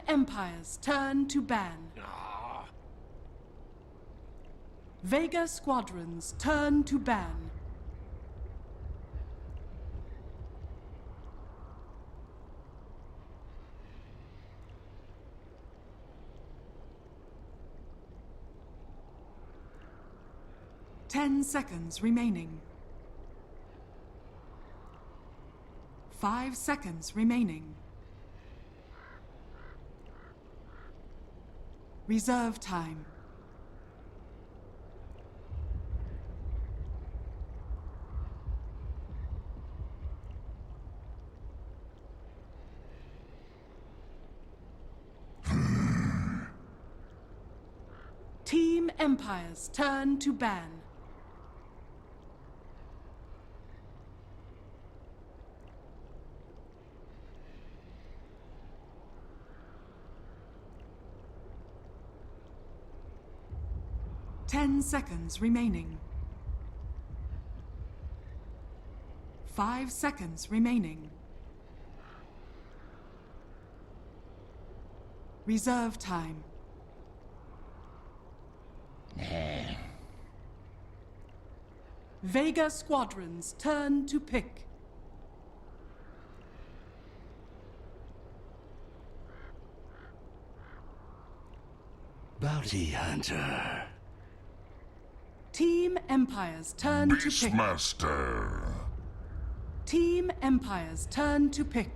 Empire's turn to ban. Vega Squadron's turn to ban. Ten seconds remaining. 5 seconds remaining. Reserve time. Team Empire's turn to ban. Ten seconds remaining. 5 seconds remaining. Reserve time. Vega Squadron's turn to pick. Bounty Hunter. Team Empire's turn to pick. Beastmaster. Team Empire's turn to pick.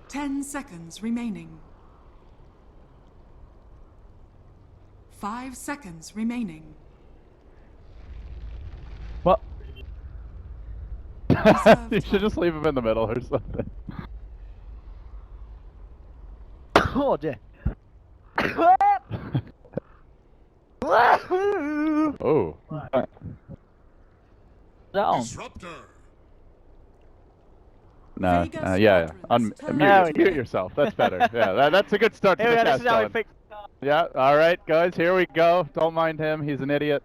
Ten seconds remaining. 5 seconds remaining. What? Reserve You should time. just leave him in the middle or something. Oh dear. Oh. Down. Disruptor. No, Vega yeah. Squadron's turn to Mute pick. yourself. That's better. Yeah, that's a good start to Here we the go, this cast is how we on. fix. Yeah, alright guys, here we go. Don't mind him, he's an idiot.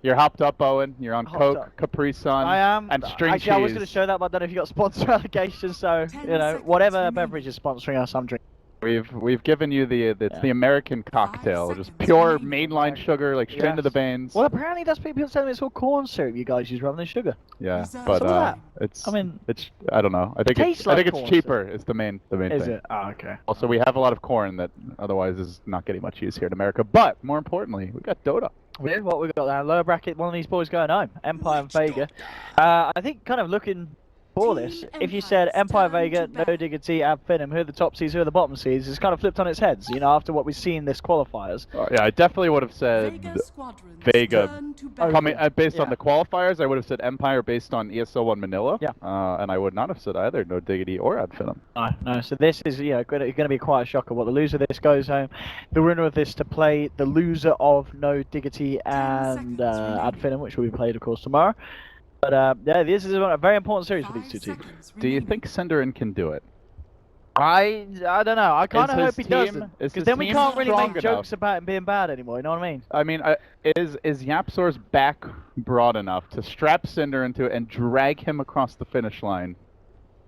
You're hopped up, Owen. You're on Hopped Coke, up. Capri Sun, I am. and string Actually, I was cheese. going to show that, but I don't know if you got sponsor allegations. So 10 you know, seconds whatever remaining. beverage is sponsoring us, I'm drinking. We've given you the American cocktail, just seconds pure remaining. mainline sugar, like straight into the Yes. veins. Well, apparently that's people telling me it's all corn syrup you guys use rather than sugar. Yeah, Reserve but Some of that. it's I mean, it's I don't know. I think tastes I think like it's corn cheaper. Is the main is thing. it? Oh, okay. Also, we have a lot of corn that otherwise is not getting much use here in America. But more importantly, we got Dota. Yeah, what we got there? Lower bracket. One of these boys going home. Empire and Vega. I think kind of looking for Team this. If you said Empire's Empire turn Vega, to No bat. Diggity, Ab Finham, who are the top seeds, who are the bottom seeds, it's kind of flipped on its heads. You know, after what we've seen this qualifiers. Yeah, I definitely would have said Vega Squadron's Vega turn to Oh, ban. coming based on Yeah. the qualifiers. I would have said Empire based on ESL1 Manila. Yeah. And I would not have said either No Diggity or Ad Finham. No. So this is going to be quite a shocker. What the loser of this goes home. The winner of this to play the loser of No Diggity and seconds Ad remaining. Finham, which will be played of course tomorrow. But yeah, this is a very important series for these 5 two teams. seconds Do you remaining. think Cinderin can do it? I don't know. I kind of his hope he team- doesn't, is because his then we team can't really strong make jokes enough? about him being bad anymore. You know what I mean? I mean, is Yapsor's back broad enough to strap Cinder into it and drag him across the finish line,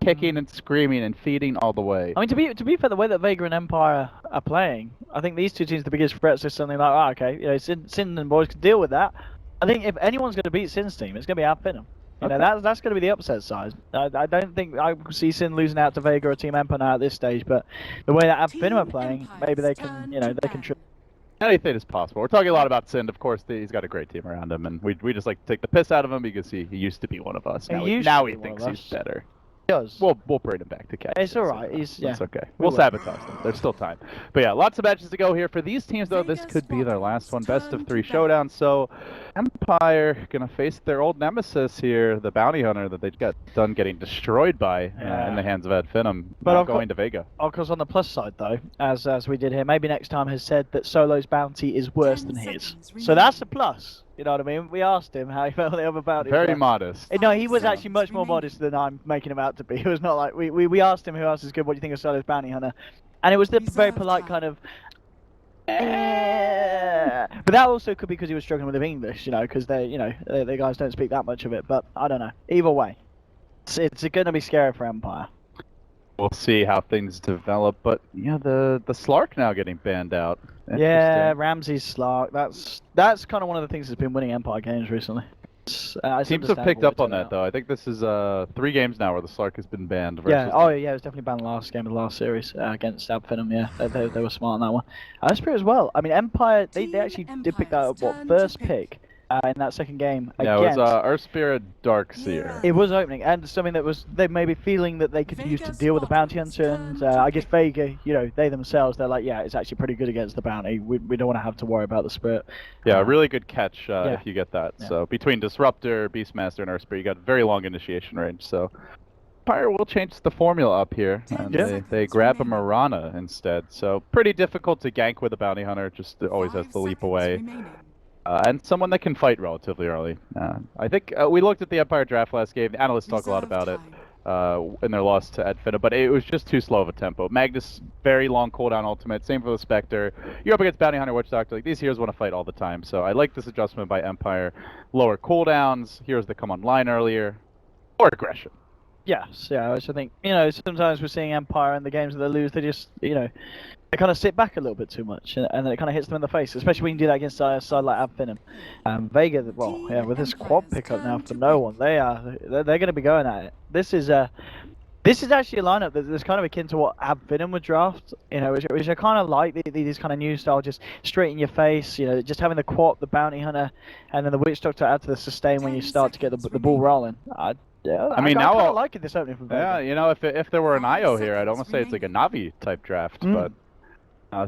kicking and screaming and feeding all the way? I mean, to be fair, the way that Vega and Empire are playing, I think these two teams are the biggest threats. Is something like, oh, okay, you know, Sin and boys can deal with that. I think if anyone's going to beat Sin's team, it's going to be Ab Finham. You know, Okay. that's going to be the upset side. I don't think I see Sin losing out to Vega or Team Empire now at this stage, but the way that Ab Team Finham are playing, maybe they Empire's can, turn you know, to they can ban. trip. Anything is possible. We're talking a lot about Sind. Of course, he's got a great team around him, and we just like to take the piss out of him because he used to be one of us. He Now used now to he be one thinks of he's us. better. Does. We'll bring him back to catch. It's all right. He's That's okay. we We'll will. sabotage them. There's still time. But yeah, lots of matches to go here for these teams. Though this Vega could be their last one. Squadron's Best of turn 3 to showdown. So Empire gonna face their old nemesis here, the bounty hunter that they got done getting destroyed by in the hands of Ad Finham. But Now I've got- going to Vega. Of course, on the plus side, though, as we did here, maybe next time has said that Solo's bounty is worse 10 than his. seconds So remaining. that's a plus. You know what I mean? We asked him how he felt the other bounty. Very modest. No, he was 5 actually much more seconds modest than I'm making him out to be. It was not like we asked him who else is good. What do you think of Solo's bounty hunter? And it was the very Reserve polite time. kind of. But that also could be because he was struggling with English, because the guys don't speak that much of it. But I don't know. Either way, it's going to be scary for Empire. We'll see how things develop, but yeah, the Slark now getting banned out. Yeah, Ramsey's Slark. That's kind of one of the things that's been winning Empire games recently. It's Teams have picked up on that though. I think this is 3 games now where the Slark has been banned. Yeah. Oh yeah, it was definitely banned last game of the last series against Abfinum. Yeah, they were smart on that one. Spirit as well. I mean, Empire they actually did pick that up. First pick in that second game. Yeah, it was Earthspirit Darkseer. It was opening, and something that was they may be feeling that they could use to deal with the bounty hunter, and I guess Vega, they themselves, they're like, yeah, it's actually pretty good against the bounty. We don't want to have to worry about the spirit. Yeah, really good catch if you get that. Yeah. So between Disruptor, Beastmaster, and Earthspirit, you got very long initiation range. So Empire will change the formula up here, and they grab a Marana instead. So pretty difficult to gank with a bounty hunter. Just always has to leap away. And someone that can fight relatively early. I think we looked at the Empire draft last game. The analysts talk a lot about it in their loss to Adfina, but it was just too slow of a tempo. Magnus, very long cooldown ultimate. Same for the Spectre. You're up against Bounty Hunter, Witch Doctor. Like, these heroes want to fight all the time. So I like this adjustment by Empire. Lower cooldowns, heroes that come online earlier, or aggression. Yes, yeah, which I think, sometimes we're seeing Empire in the games that they lose, they just, they kind of sit back a little bit too much, and then it kind of hits them in the face, especially when you do that against a side like Abfinum. Vega, with this quad pickup now for no one, they're going to be going at it. This is actually a lineup that's kind of akin to what Abfinum would draft, which I kind of like, these kind of new style, just straight in your face, just having the quad, the bounty hunter, and then the witch doctor add to the sustain when you start to get the ball rolling. Yeah, I mean, now I like it this opening from Vega. Yeah, if there were an IO here, I'd almost say it's like a Navi type draft. But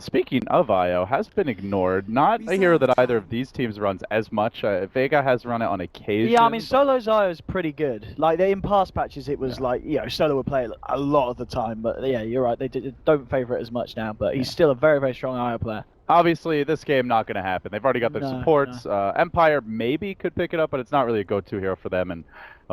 speaking of IO, has been ignored. Not a hero that either of these teams runs as much. Vega has run it on occasion. Yeah, I mean, Solo's IO is pretty good. Like in past patches, it was like Solo would play it a lot of the time. But yeah, you're right. They don't favor it as much now. But he's still a very, very strong IO player. Obviously, this game not going to happen. They've already got their supports. No. Empire maybe could pick it up, but it's not really a go-to hero for them. And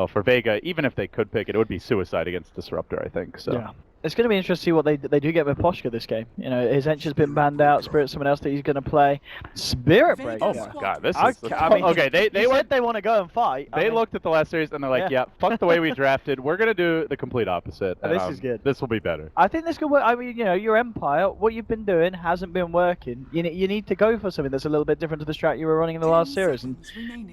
for Vega, even if they could pick it, it would be suicide against Disruptor, I think. So. Yeah. It's going to be interesting to see what they do get with Poshka this game. His Ench has been banned out. Spirit's someone else that he's going to play. Spirit Breaker. Oh my God, this is. Okay, they want to go and fight. They looked at the last series and they're like, yeah, fuck the way we drafted. We're going to do the complete opposite. This is good. This will be better. I think this could work. I mean, your Empire, what you've been doing hasn't been working. You need to go for something that's a little bit different to the strat you were running in the last series. And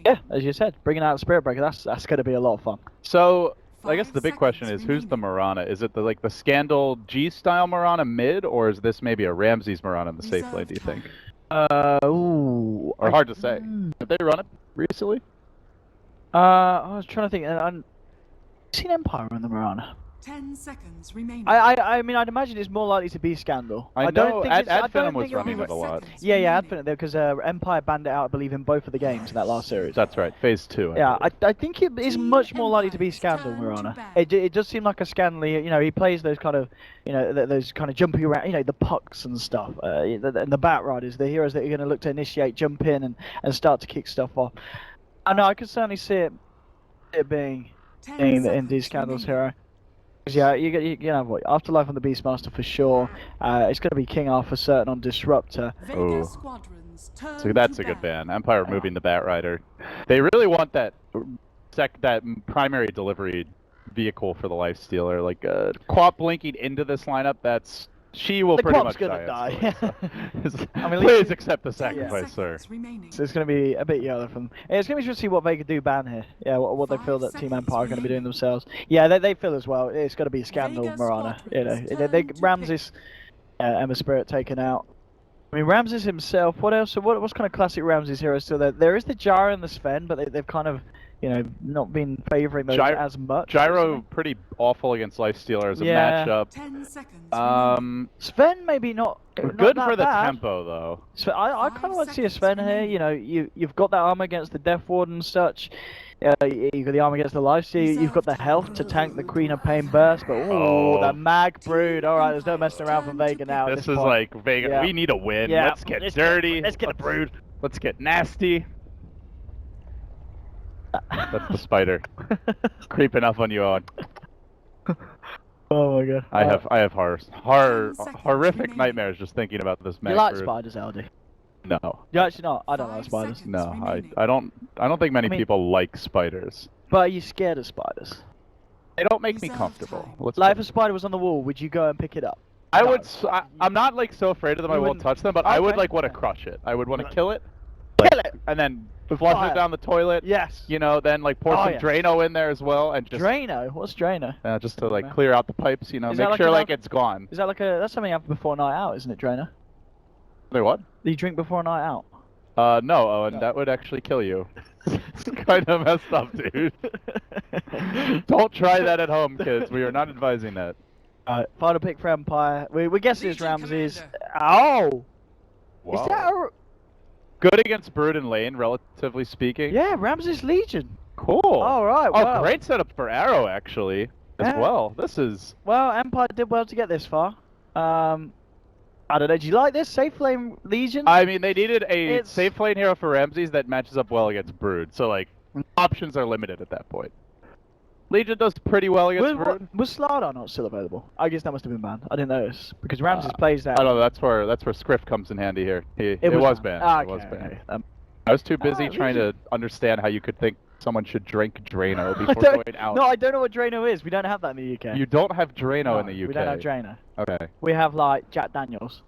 yeah, as you said, bringing out Spirit Breaker, that's going to be a lot of fun. So. I guess the big question is, who's the Marana? Is it the Scandal G-style Marana mid, or is this maybe a Ramses Marana in the safe lane, do you think? Ooh. Or hard to say. Have they run it recently? I was trying to think. I've seen Empire run the Marana. 10 seconds remaining. I mean, I'd imagine it's more likely to be Scandal. I don't think Adfinum was running it a lot. Yeah, Adfinum, because Empire banned it out, I believe, in both of the games in that last series. That's right, Phase 2. I think it is much more likely to be Scandal, Marana. It does seem like a Scandal. He plays those kind of, those kind of jumpy around, the pucks and stuff. And the Bat Riders, the heroes that are going to look to initiate, jump in, and start to kick stuff off. I know, I can certainly see it being in these Scandal's hero. Yeah, you have what? Afterlife on the Beastmaster for sure. It's going to be King R for certain on Disruptor. Oh, so that's a good ban. Empire removing the Bat Rider. They really want that primary delivery vehicle for the Lifestealer. Like Quap blinking into this lineup. She will pretty much die. I mean, please accept the sacrifice, sir. So it's going to be a bit yellow from. It's going to be interesting to see what they could do ban here. Yeah, what they feel that Team Empire are going to be doing themselves. Yeah, they feel as well. It's got to be Scandal Marana. Ramses, Emma Spirit taken out. I mean, Ramses himself. What else? What's kind of classic Ramses heroes still there? There is the Gyro and the Sven, but they've kind of. Not been favouring those as much. Gyro pretty awful against Lifestealer as a matchup. 10 seconds. Sven maybe not good not for the bad. tempo though. So I kind of want to see a Sven here. You've got that armor against the Death Ward and such. You've got the armor against the Lifestealer. You've got the health to tank the Queen of Pain burst. But the Mag Brood. All right, there's no messing around from Vega now. This is like Vega. Yeah. We need a win. Yeah. Let's get dirty. Let's get a Brood. Let's get nasty. That's the spider creeping up on you on. Oh my god. I have horrific remaining. nightmares just thinking about this You like bird. spiders, LD? No. You're actually not. I don't like 5 spiders. seconds No, remaining. I don't think many I mean- people like spiders. But are you scared of spiders? They don't make me Reserve comfortable. time. Let's Like put if a spider was on the wall, would you go and pick it up? I No. would. I'm not like so afraid of them. You I won't wouldn't- touch them, but I would Okay. like want to crush it. I would want to Like- kill it, Kill it! and then flush fire. it down the toilet. Yes. You know, then like pour Oh, some yes. Drano in there as well, and just Drano? What's Drano? just to like Yeah. clear out the pipes. You know, Is that make like sure an like al- it's gone. Is that like that's something you have before a night out, isn't it, Drano? Wait, what? You drink before a night out? No, Owen, No. that would actually kill you. It's kind of messed up, dude. Don't try that at home, kids. We are not advising that. Final pick for Empire. We're guessing it's Legion Ramses. Commander. Oh! Wow. Is that a... Good against Brood and Lane, relatively speaking. Yeah, Ramses Legion. Cool. All right, Oh, wow. great setup for Arrow, actually, as Yeah. well. This is... Well, Empire did well to get this far. I don't know, do you like this? Safe Flame Legion? I mean, they needed a It's- safe lane hero for Ramses that matches up well against Brood. So, like, options are limited at that point. Legion does pretty well against Brood. Was Slardar not still available? I guess that must have been banned. I didn't notice. Because Ramses plays that. I don't know. That's where Scriff comes in handy here. It was banned. Ah, It was okay, banned. okay. I was too busy trying Legion. to understand how you could think someone should drink Drano before going out. No, I don't know what Drano is. We don't have that in the UK. You don't have Drano No, in the UK. We don't have Drano. Okay. We have, like, Jack Daniels.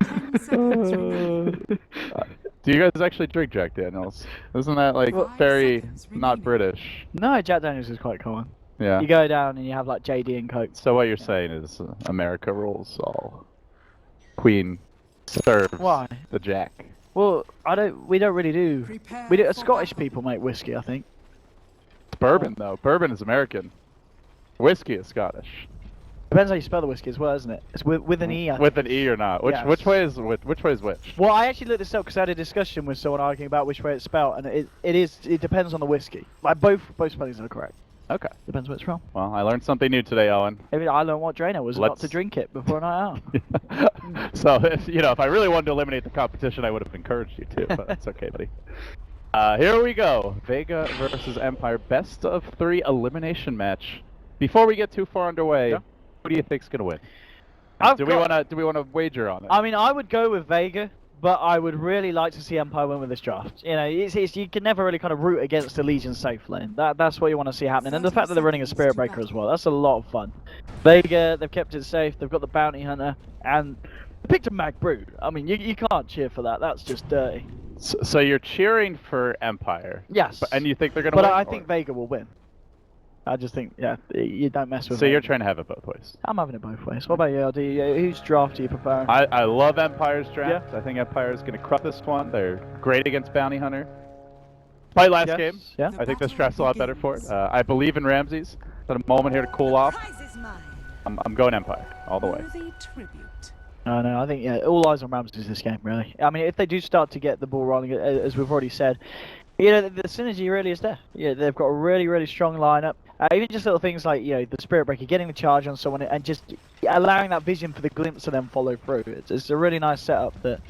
10 seconds remaining. Do you guys actually drink Jack Daniels? Isn't that like Five very seconds not remaining. British? No, Jack Daniels is quite common. Yeah. You go down and you have, like, JD and Coke. So what you're saying is America rules all. Queen serves Why? the Jack. Well, we don't really do... Prepare We do, for Scottish battle. people make whiskey, I think. It's bourbon though. Bourbon is American. Whiskey is Scottish. Depends how you spell the whiskey as well, isn't it? It's with an E, I With think. an E or not? Which Yes. which way is which way is which? Well, I actually looked this up because I had a discussion with someone arguing about which way it's spelled, and it depends on the whiskey. Like both spellings are correct. Okay. Depends where it's from. Well, I learned something new today, Owen. Maybe I learned what Drano was, not Let's- to drink it before a night out. So if I really wanted to eliminate the competition, I would have encouraged you to, but that's okay, buddy. Here we go. Vega versus Empire, best of 3 elimination match. Before we get too far underway, Yeah. who do you think's gonna win? I've Do got- we wanna wager on it? I mean, I would go with Vega, but I would really like to see Empire win with this draft. You know, it's you can never really kind of root against the Legion safe lane. That's what you want to see happening, and the fact that they're running a Spirit Breaker as well, that's a lot of fun. Vega, they've kept it safe. They've got the Bounty Hunter, and they picked a Mag Brood. I mean, you can't cheer for that. That's just dirty. So you're cheering for Empire. Yes. And you think they're gonna But win? I think Vega will win. I just think, yeah, you don't mess with So you're Vega. trying to have it both ways. I'm having it both ways. What about you, LD? Whose draft do you prefer? I love Empire's draft. I think Empire's going to crush this one. They're great against Bounty Hunter. Fight last Yes, game. yeah. I think this draft's a lot better for it. I believe in Ramses. Got a moment here to cool off. I'm going Empire all the way. Worthy tribute. No, I think, yeah, all eyes on Ramses this game, really. I mean, if they do start to get the ball rolling, as we've already said, you know, the synergy really is there. Yeah, they've got a really, really strong lineup. Even just little things like, you know, the Spirit Breaker, getting the charge on someone and just allowing that vision for the glimpse of them follow through. It's a really nice setup that,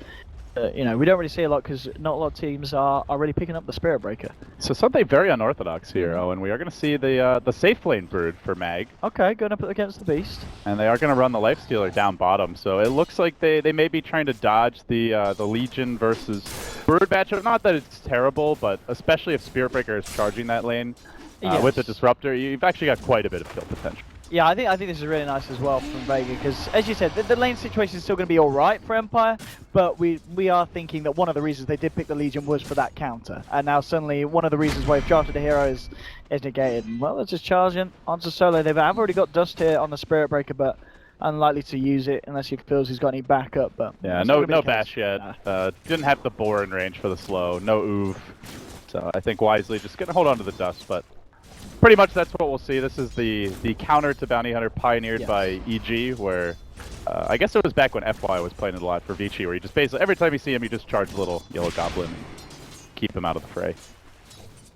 you know, we don't really see a lot because not a lot of teams are really picking up the Spirit Breaker. So something very unorthodox here, Owen. We are going to see the safe lane Brood for Mag, Okay, going up against the Beast. and they are going to run the Lifestealer down bottom. So it looks like they may be trying to dodge the Legion versus Brood matchup. Not that it's terrible, but especially if Spirit Breaker is charging that lane with the Yes. Disruptor, you've actually got quite a bit of kill potential. Yeah, I think this is really nice as well from Vega because, as you said, the lane situation is still going to be all right for Empire, but we are thinking that one of the reasons they did pick the Legion was for that counter, and now suddenly one of the reasons why they've drafted a hero is negated. And, well, let's just charge in onto solo. They've already got Dust here on the Spirit Breaker, but unlikely to use it unless he feels he's got any backup. But Yeah, that's not no gonna be the bash case. yet. Nah. Didn't have the boar in range for the slow. No oof. So I think wisely just gonna hold on to the dust, but pretty much that's what we'll see. This is the counter to Bounty Hunter pioneered Yes. by EG, where I guess it was back when FY was playing it a lot for Vici, where you just basically every time you see him, you just charge a little yellow goblin and keep him out of the fray.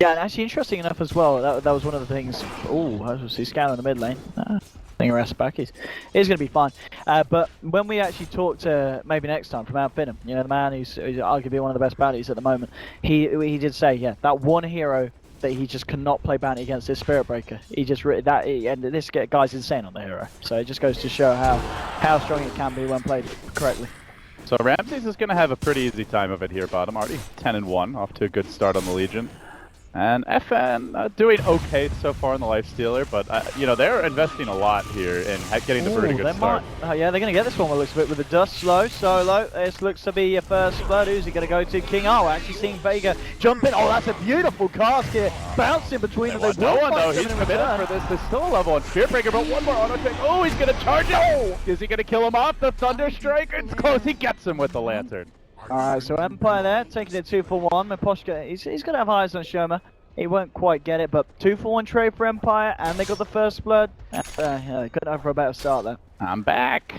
Yeah, and actually interesting enough as well, that was one of the things. Oh, I see Scan in the mid lane. I think rest back is going to be fine. But when we actually talk to maybe next time from Finham, you know, the man who's arguably one of the best bounties at the moment, he did say, yeah, that one hero that he just cannot play bounty against this Spirit Breaker. He just and this guy's insane on the hero. So it just goes to show how strong it can be when played correctly. So Ramses is going to have a pretty easy time of it here, bottom. Already 10-1, off to a good start on the Legion. And FN doing okay so far on the Lifestealer, but you know, they're investing a lot here in getting the Brood a good start. Yeah, they're going to get this one. It looks a bit with the dust slow, solo. This looks to be your first blood. Who's he going to go to? King R. We're actually seeing Vega jump in. Oh, that's a beautiful cast here. Bouncing between them. No one though. He's committed for this. There's still a level on Spirit Breaker, but one more auto check. Oh, he's going to charge. Oh, is he going to kill him off? The Thunder Strike. It's close. He gets him with the Lantern. Alright, so Empire there, taking it 2 for 1. Maposhka, he's going to have eyes on Shoma. He won't quite get it, but 2 for 1 trade for Empire, and they got the first blood. Yeah, they couldn't have for a better start there. I'm back.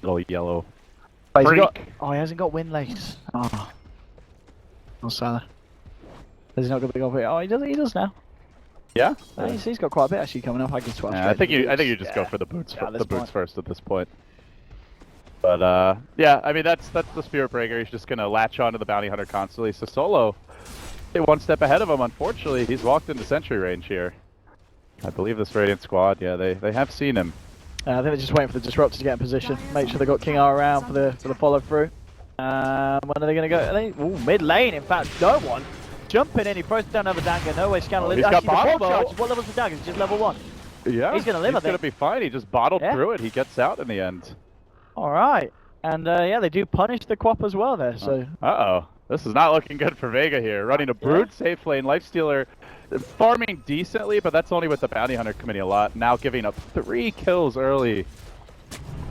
Oh, yellow. Oh, he hasn't got wind lace. Oh. Oh, Salah. He's not going to be over here. Oh, he does now. Yeah? He's got quite a bit actually coming up. I guess 12. Yeah, I think you just go for the boots, first at this point. But yeah, I mean that's the Spirit Breaker. He's just gonna latch onto the Bounty Hunter constantly. So Solo, one step ahead of him. Unfortunately, he's walked into sentry range here. I believe this Radiant squad. Yeah, they have seen him. I think they're just waiting for the Disruptor to get in position. Make sure they got King R around for the follow through. When are they gonna go? Ooh, mid lane. In fact, no one jumping in. He throws down another dagger. No way, Scandal. He's got bottle though. What level's the dagger? It's just level 1. Yeah, he's gonna live. He's gonna be fine. He just bottled through it. He gets out in the end. Alright, and yeah, they do punish the Quap as well there, so... Uh-oh, this is not looking good for Vega here. Running a Brood safe lane, Lifestealer farming decently, but that's only with the Bounty Hunter committing a lot. Now giving up 3 kills early.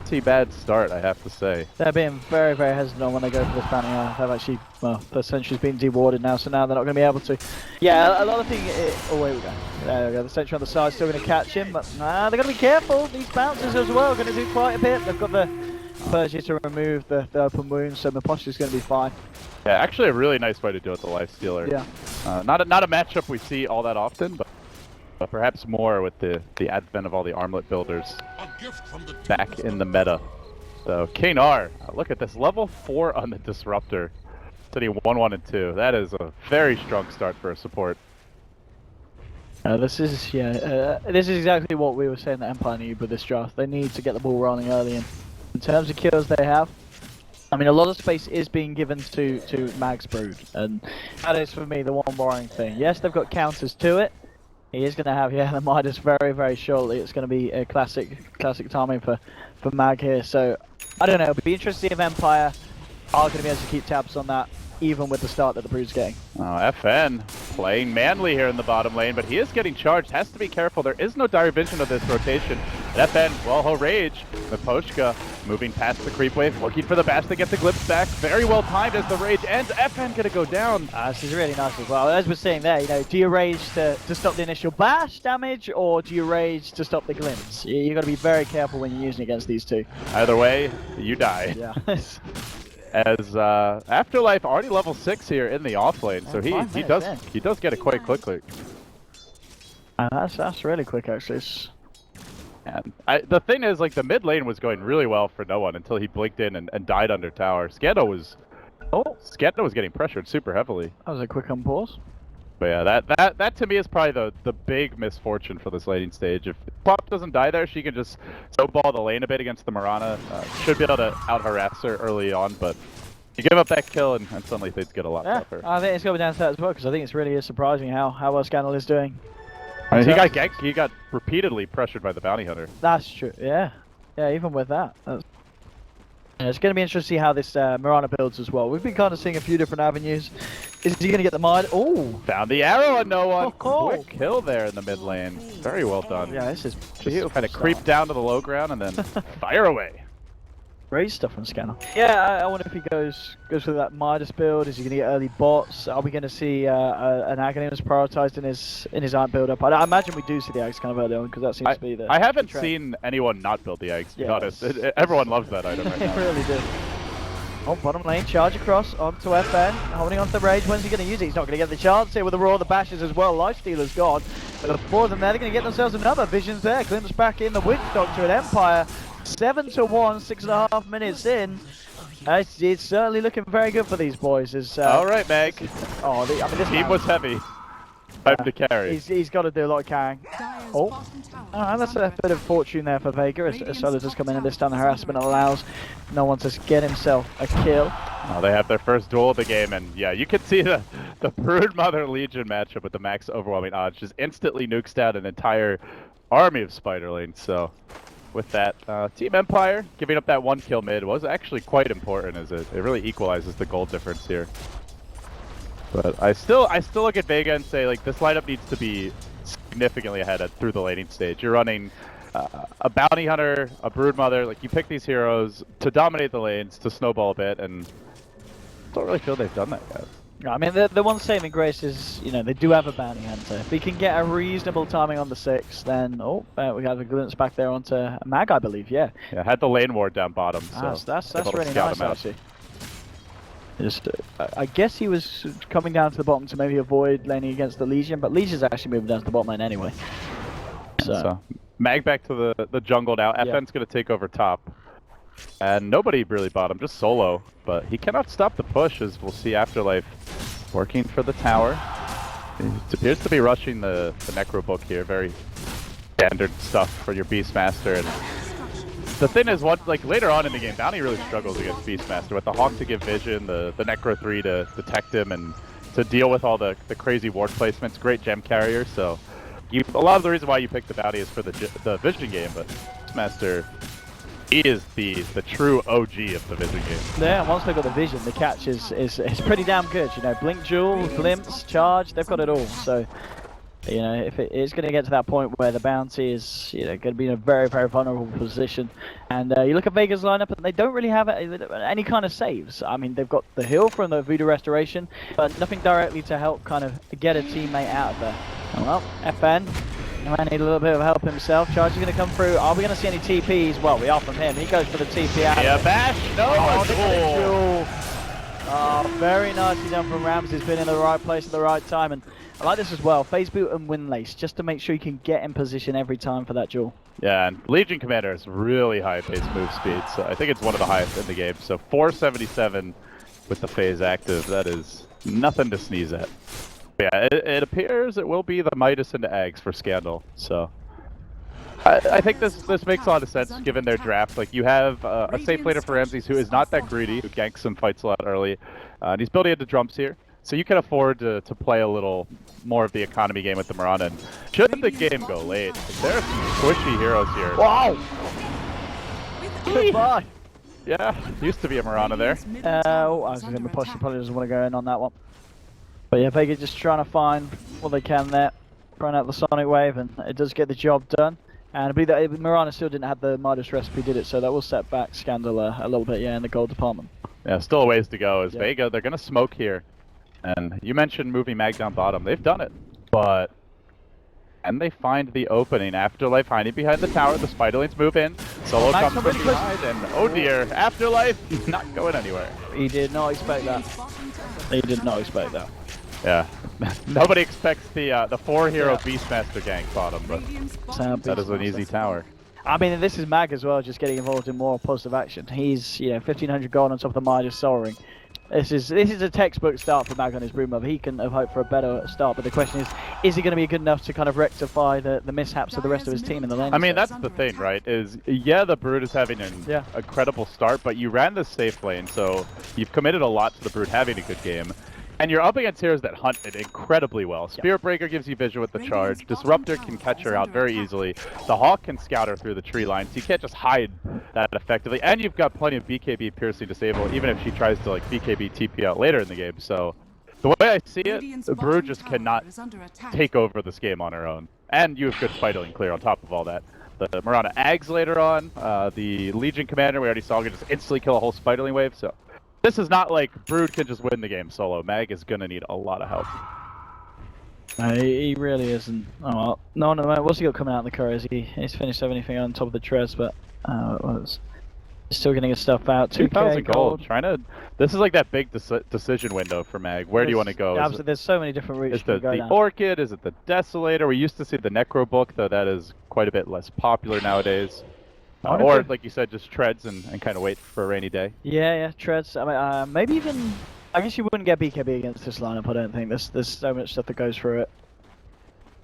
Pretty bad start, I have to say. They're being very, very hesitant when they go for this Bounty Hunter. They've actually, well, the sentry's been dewarded now, so now they're not going to be able to... Yeah, a lot of things... Oh, here we go. There we go, the sentry on the side still going to catch him, but nah, they're going to be careful. These bouncers as well are going to do quite a bit. They've got the Purge to remove the open wound, so Maposhka's going to be fine. Yeah, actually a really nice way to do it, the Lifestealer. Yeah. Not a matchup we see all that often, but perhaps more with the advent of all the armlet builders back in the meta. So King R, look at this, level 4 on the Disruptor, sitting 1-1 and 2. That is a very strong start for a support. This is exactly what we were saying that Empire need with this draft. They need to get the ball rolling early, and in terms of kills they have, I mean, a lot of space is being given to Mag's Brood, and that is for me the one worrying thing. Yes, they've got counters to it. He is going to have the Midas very, very shortly. It's going to be a classic timing for Mag here. So I don't know. It'll be interesting if Empire are going to be able to keep tabs on that, even with the start that the Brood's getting. Oh, FN playing manly here in the bottom lane, but he is getting charged. Has to be careful. There is no dire vision of this rotation. And FN, well, he'll rage. Maposhka moving past the creep wave, looking for the bash to get the glimpse back. Very well timed as the rage ends. FN gonna go down. This is really nice as well. As we're saying there, you know, do you rage to stop the initial bash damage, or do you rage to stop the glimpse? You got to be very careful when you're using it against these two. Either way, you die. Yeah. As Afterlife already level 6 here in the off lane, so he does get it quite quickly. That's really quick actually. And the thing is, like, the mid lane was going really well for no one until he blinked in and died under tower. Scando was getting pressured super heavily. That was a quick unpause. But yeah, that to me is probably the big misfortune for this laning stage. If Pop doesn't die there, she can just snowball the lane a bit against the Mirana. Should be able to out-harass her early on, but you give up that kill and suddenly things get a lot tougher. I think it's going to be down to that as well, because I think it's really surprising how well Scandal is doing. I mean, he got ganked, he got repeatedly pressured by the Bounty Hunter. That's true, yeah. Yeah, even with that. It's going to be interesting to see how this Mirana builds as well. We've been kind of seeing a few different avenues. Is he going to get the mine? Oh! Found the arrow on no one. Quick kill there in the mid lane. Very well done. Yeah, this is just kind of creep down to the low ground and then fire away. Great stuff from Scanner. Yeah, I wonder if he goes for that Midas build. Is he going to get early bots? Are we going to see an Aghanim prioritized in his Ant build up? I imagine we do see the Eggs kind of early on, because that seems to be the... I haven't seen anyone not build the Eggs, to be honest. Everyone loves that item right now. They really do. Oh, bottom lane, charge across onto FN, holding on to the rage. When's he going to use it? He's not going to get the chance here with the roar of the bashes as well. Lifestealer's gone. But the 4 of them there, they're going to get themselves another. Vision's there, glimpse back in the Witch Doctor at Empire. 7-1, 6.5 minutes in. It's certainly looking very good for these boys. All right, Meg. Oh, I mean, this team was heavy. Time to carry. He's got to do a lot of carrying. Dire's Oh. bottom tower Alright, is that's under a bit of attack. fortune there for Vega as Solar just come in and this time the harassment allows no one to get himself a kill. Oh, they have their first duel of the game, and yeah, you can see the Broodmother Legion matchup with the max overwhelming odds just instantly nukes down an entire army of Spiderlings. So, with that, Team Empire giving up that 1 kill mid was actually quite important, as it really equalizes the gold difference here. But I still look at Vega and say, like, this lineup needs to be significantly ahead through the laning stage. You're running a bounty hunter, a broodmother. Like, you pick these heroes to dominate the lanes, to snowball a bit, and I don't really feel they've done that yet. I mean, the one saving grace is, you know, they do have a bounty hunter. If we can get a reasonable timing on the 6, then we have a glimpse back there onto Mag, I believe. Yeah. Yeah, had the lane ward down bottom. So That's able to really scout nice him out. actually. Just, I guess he was coming down to the bottom to maybe avoid laning against the Legion, but Legion's actually moving down to the bottom lane anyway. So Mag back to the jungle now. Yeah. FN's going to take over top. And nobody really bottom, just Solo. But he cannot stop the push, as we'll see Afterlife working for the tower. He appears to be rushing the Necro book here. Very standard stuff for your Beastmaster. And the thing is, later on in the game, Bounty really struggles against Beastmaster with the Hawk to give vision, the Necro 3 to detect him, and to deal with all the crazy ward placements. Great gem carrier, so a lot of the reason why you pick the Bounty is for the vision game, but Beastmaster, he is the true OG of the vision game. yeah, once they've got the vision, the catch is pretty damn good. You know, blink jewel, glimpse, charge, they've got it all. So, you know, if it's going to get to that point where the bounty is, you know, going to be in a very, very vulnerable position, and you look at Vega's lineup, and they don't really have any kind of saves. I mean, they've got the heal from the Voodoo Restoration, but nothing directly to help kind of get a teammate out of there. Well, FN might need a little bit of help himself. Charge is going to come through. Are we going to see any TPs? Well, we are from him. He goes for the TP out. Yeah, bash. No. Oh, very nicely done from Rams. He's been in the right place at the right time, and I like this as well. Phase boot and windlace, just to make sure you can get in position every time for that duel. Yeah, and Legion Commander has really high pace move speed, so I think it's one of the highest in the game. So 477 with the phase active, that is nothing to sneeze at. Yeah, it appears it will be the Midas into Ags for Scandal, so I think this makes a lot of sense given their draft. Like, you have a safe laner for Ramses who is not that greedy, who ganks some fights a lot early, and he's building into Drumps here. So you can afford to play a little more of the economy game with the Mirana. And should the game go late, there are some squishy heroes here. Wow! Goodbye! Yeah, used to be a Mirana there. I was going to push, probably doesn't want to go in on that one. But yeah, Vega just trying to find what they can there, throwing out the Sonic Wave, and it does get the job done. And I believe that Mirana still didn't have the Midas recipe, did it? So that will set back Scandal a little bit, yeah, in the gold department. Yeah, still a ways to go. As Vega, they're going to smoke here. And you mentioned moving Mag down bottom. They've done it. But and they find the opening. Afterlife hiding behind the tower. The Spiderlings move in. Solo comes from behind, and oh dear, Afterlife not going anywhere. He did not expect that. He did not expect that. Yeah, nobody expects the 4-hero Beastmaster gank bottom, but that is an easy tower. I mean, this is Mag as well, just getting involved in more positive action. He's, you know, 1500 gold on top of the Midas Soul Ring. This is a textbook start for Mag on his Broodmother. He can have hope for a better start, but the question is he going to be good enough to kind of rectify the mishaps of the rest of his team in the lane? I mean, that's the thing, right? Is yeah, the Brood is having an incredible start, but you ran the safe lane, so you've committed a lot to the Brood having a good game. And you're up against heroes that hunt it incredibly well. Spirit Breaker gives you vision with the charge. Disruptor can catch her out very easily. The Hawk can scout her through the tree line, so you can't just hide that effectively. And you've got plenty of BKB piercing disable, even if she tries to like BKB TP out later in the game. So the way I see it, the Brood just cannot take over this game on her own. And you have good Spiderling clear on top of all that. The Mirana Ags later on, the Legion Commander, we already saw can just instantly kill a whole Spiderling wave. So this is not like Brood can just win the game solo. Mag is going to need a lot of help. He really isn't. Oh, well. No, what's he got coming out in the car? He's finished everything on top of the Trez, but still getting his stuff out. 2,000 gold. This is like that big decision window for Mag. Where do you want to go? Absolutely, there's so many different routes. Is it the Orchid? Is it the Desolator? We used to see the Necro book, though that is quite a bit less popular nowadays. Or, like you said, just treads and kind of wait for a rainy day. Yeah, treads. I mean, maybe even... I guess you wouldn't get BKB against this lineup, I don't think. There's so much stuff that goes through it.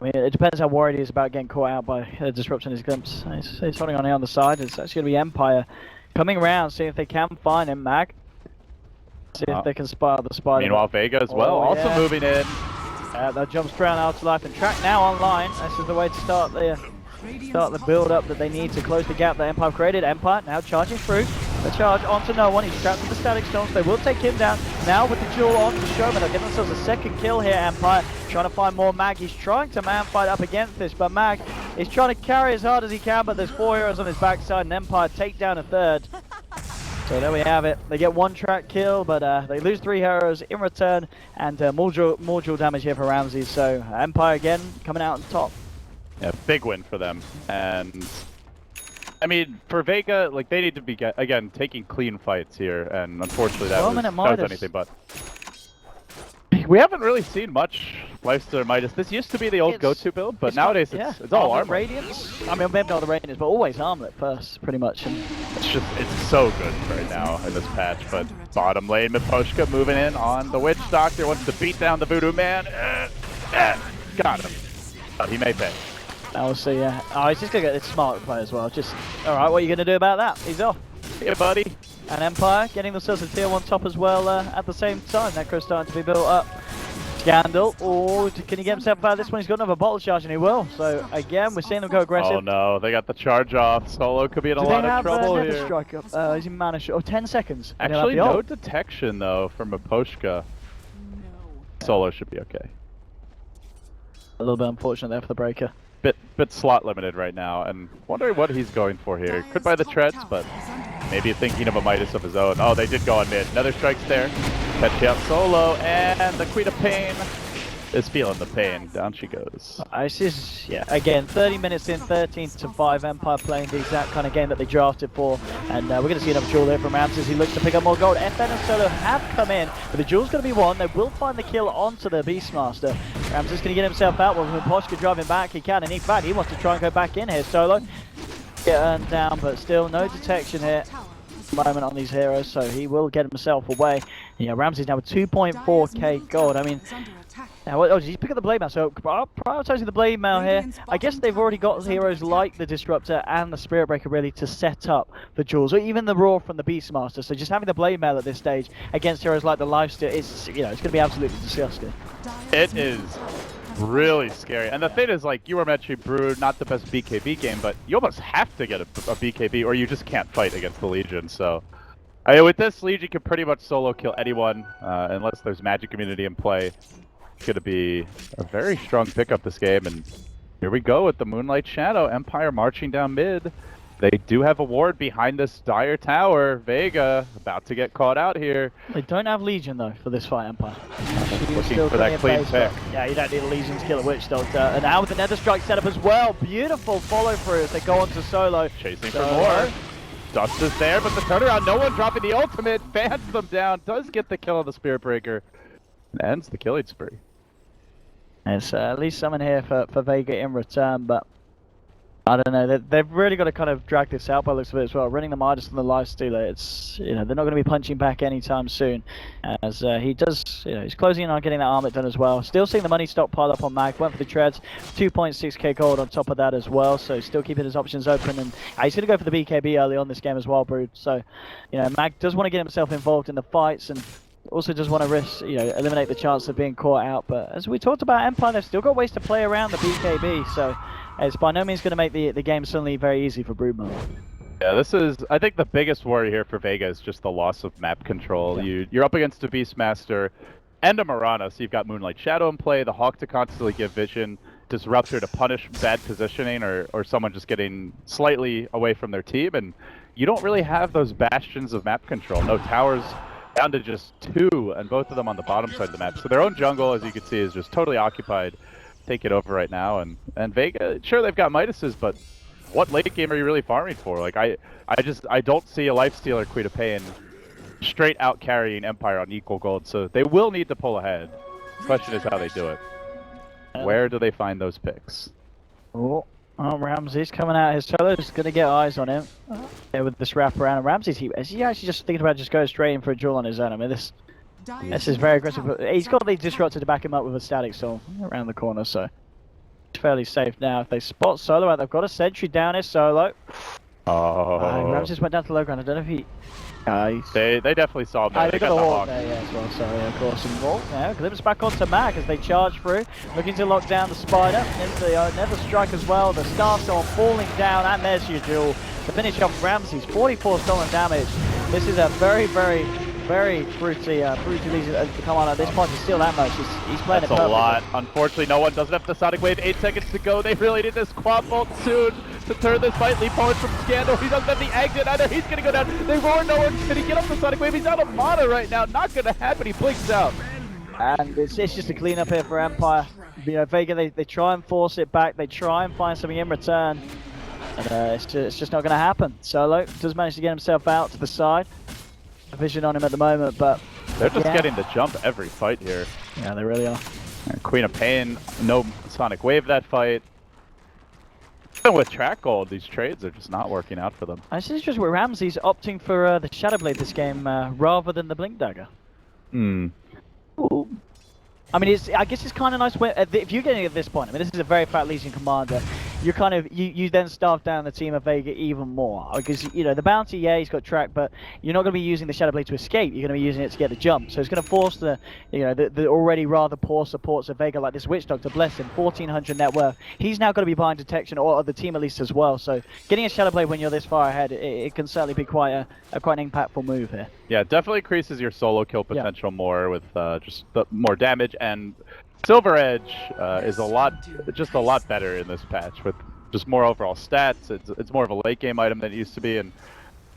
I mean, it depends how worried he is about getting caught out by disrupting his glimpse. He's holding on here on the side. It's actually going to be Empire coming around, seeing if they can find him, Mag. See if they can spot the spider. Meanwhile, Vega as well, also moving in. That jump straight out to life and track now online. This is the way to start the build up that they need to close the gap that Empire created. Empire now charging through. The charge onto no one. He's trapped with the static stones. They will take him down. Now with the duel on to Showman. They'll get themselves a second kill here. Empire trying to find more Mag. He's trying to man fight up against this, but Mag is trying to carry as hard as he can, but there's 4 heroes on his backside and Empire take down a third. So there we have it. They get 1 track kill, but they lose 3 heroes in return, and more dual damage here for Ramses. So Empire again coming out on top. Yeah, big win for them. And I mean, for Vega, like they need to be again taking clean fights here, and unfortunately that was anything but. We haven't really seen much Lifestealer Midas. This used to be the old go-to build, but nowadays it's all armor. Radiance. I mean, maybe not the Radiance, but always armlet first, pretty much. And it's so good right now in this patch. But bottom lane, Miposhka moving in on the Witch Doctor, wants to beat down the Voodoo Man. Got him. But he may pay. Now we'll see. Oh, he's just gonna get this smart play as well. Just all right. What are you gonna do about that? He's off. Yeah, buddy. And Empire getting themselves a tier 1 top as well at the same time. Necro's starting to be built up. Scandal. Oh, can he get himself out of this one? He's got another bottle charge and he will. So again, we're seeing them go aggressive. Oh no, they got the charge off. Solo could be in a lot of trouble here. Strike up? He's in mana shot. Oh, 10 seconds. Actually, no detection though from Miposhka. Solo should be okay. A little bit unfortunate there for the breaker. Bit slot limited right now, and wondering what he's going for here. Could buy the treads, but maybe thinking of a Midas of his own. Oh, they did go on mid. Another strike's there. Catch up Solo, and the Queen of Pain is feeling the pain. Down she goes. This is, yeah, again, 30 minutes in, 13-5, Empire playing the exact kind of game that they drafted for. And we're going to see another duel there from Ramses. He looks to pick up more gold. FN and Solo have come in, but the duel's going to be won. They will find the kill onto the Beastmaster. Ramses is going to get himself out. Well, when Poshka driving back, he can. And in fact, he wants to try and go back in here. Solo get earned down, but still no detection here. Moment on these heroes, so he will get himself away. Yeah, Ramsey's now with 2.4k gold. I mean, now, did he pick up the blade mail? So prioritizing the blade mail here. I guess they've already got heroes like the Disruptor and the Spirit Breaker really to set up the duels, or even the Roar from the Beastmaster. So just having the blade mail at this stage against heroes like the Lifestealer is, it's going to be absolutely disgusting. It is really scary. And the thing is, like, you were mentioning Brood, not the best BKB game, but you almost have to get a BKB or you just can't fight against the Legion. So with this, Legion can pretty much solo kill anyone unless there's magic immunity in play. It's going to be a very strong pickup this game. And here we go with the Moonlight Shadow. Empire marching down mid. They do have a ward behind this dire tower. Vega about to get caught out here. They don't have Legion though for this fight, Empire. Looking for that clean pick. Yeah, you don't need a Legion to kill a Witch Doctor. And now with the Nether Strike setup as well. Beautiful follow through as they go on to Solo. Chasing for more. Dust is there, but the turnaround, no one dropping the ultimate. Fans them down. Does get the kill on the Spirit Breaker. And ends the killing spree. It's at least someone here for Vega in return, but I don't know. They've really got to kind of drag this out by the looks of it as well. Running the Midas and the Lifestealer, it's they're not going to be punching back anytime soon. As he does, he's closing in on getting that armlet done as well. Still seeing the money stock pile up on Mag. Went for the treads, 2.6k gold on top of that as well. So still keeping his options open, and he's going to go for the BKB early on this game as well, Brood. So Mag does want to get himself involved in the fights and also just want to risk, eliminate the chance of being caught out. But as we talked about, Empire, they've still got ways to play around the BKB, so it's by no means going to make the game suddenly very easy for Broodmode. Yeah, this is, I think the biggest worry here for Vega is just the loss of map control. Yeah. You're up against a Beastmaster and a Mirana, so you've got Moonlight Shadow in play, the Hawk to constantly give vision, Disruptor to punish bad positioning or someone just getting slightly away from their team, and you don't really have those bastions of map control. No towers, down to just 2, and both of them on the bottom side of the map. So their own jungle, as you can see, is just totally occupied. Take it over right now, and Vega, sure, they've got Midases, but what late game are you really farming for? Like, I don't see a Lifestealer Queen of Pain straight out carrying Empire on equal gold, so they will need to pull ahead. The question is how they do it. Where do they find those picks? Oh, Ramsey's coming out. His solo's going to get eyes on him with this wraparound. And Ramsey's, he actually just thinking about just going straight in for a duel on his own. I mean, this is very aggressive. He's got the Disruptor to back him up with a static storm around the corner, so fairly safe now. If they spot Solo out, they've got a sentry down here. Solo. Oh. Ramses went down to low ground. I don't know if he. They definitely saw him there. They got the Hawk there, yeah, as well. Sorry, of course. And Walt now glimpse back onto Mac as they charge through, looking to lock down the Spider. Into the Nether Strike as well. The Starstorm falling down, and there's your duel to finish off Ramses. 44 stolen damage. This is a very fruity Legion to come on at this point to steal that much. He's playing That's it perfectly. a lot. Unfortunately, no one doesn't have the Sonic Wave. 8 seconds to go. They really need this Quad Bolt soon to turn this fight. Leap forward from Scandal. He doesn't have the exit either. He's going to go down. They roar nowhere. Did he get off the Sonic Wave? He's out of mana right now. Not going to happen. He blinks out. And it's just a clean up here for Empire. You know, Vega, they try and force it back. They try and find something in return. And it's just not going to happen. Solo does manage to get himself out to the side. A vision on him at the moment, but they're just getting the jump every fight here. Yeah, they really are. And Queen of Pain, no Sonic Wave that fight. Even with track gold, these trades are just not working out for them. I see it's just where Ramsey's opting for the Shadow Blade this game rather than the Blink Dagger. Hmm. I mean, I guess it's kind of nice if you're getting at this point. I mean, this is a very fat Legion commander. You're kind of you then starve down the team of Vega even more because you know the bounty. Yeah, he's got track, but you're not going to be using the Shadow Blade to escape. You're going to be using it to get the jump. So it's going to force the already rather poor supports of Vega like this Witch Doctor. Bless him, 1400 net worth. He's now going to be behind detection, or the team at least as well. So getting a Shadow Blade when you're this far ahead, it can certainly be quite an impactful move here. Yeah, definitely increases your solo kill potential more with just the more damage, and Silver Edge is a lot better in this patch with just more overall stats. It's more of a late game item than it used to be, and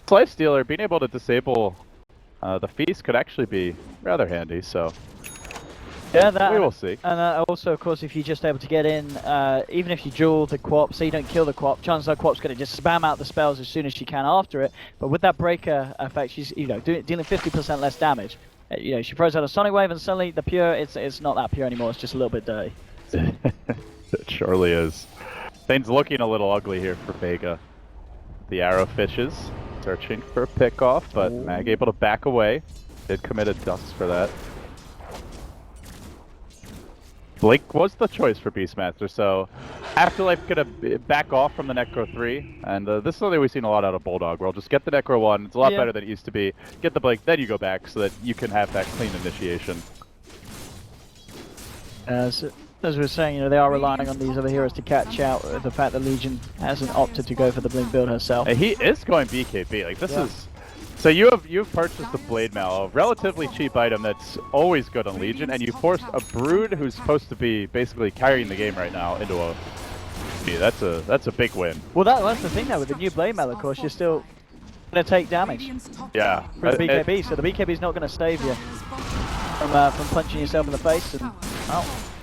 Life Stealer being able to disable the feast could actually be rather handy. So yeah, we will see. And also, of course, if you're just able to get in, even if you duel the Quap, so you don't kill the Quap, chances are Quap's going to just spam out the spells as soon as she can after it. But with that breaker effect, she's dealing 50% less damage. She throws out a Sonic Wave, and suddenly the pure, it's not that pure anymore. It's just a little bit dirty. It surely is. Things looking a little ugly here for Vega. The arrow fishes, searching for a pickoff, but Mag able to back away. Did commit a dust for that. Blink was the choice for Beastmaster, so Afterlife gonna back off from the Necro 3, and this is something we've seen a lot out of Bulldog World. Just get the Necro 1, it's a lot better than it used to be. Get the Blink, then you go back so that you can have that clean initiation. As we were saying, they are relying on these other heroes to catch out the fact that Legion hasn't opted to go for the Blink build herself. He is going BKB, like this is... So you've purchased the Blade Mail, a relatively cheap item that's always good on Legion, and you forced a Brood who's supposed to be basically carrying the game right now into a... Yeah, that's a big win. Well, that's the thing now, with the new Blade Mail, of course, you're still going to take damage. Yeah. For the BKB, so the BKB is not going to save you from punching yourself in the face. And,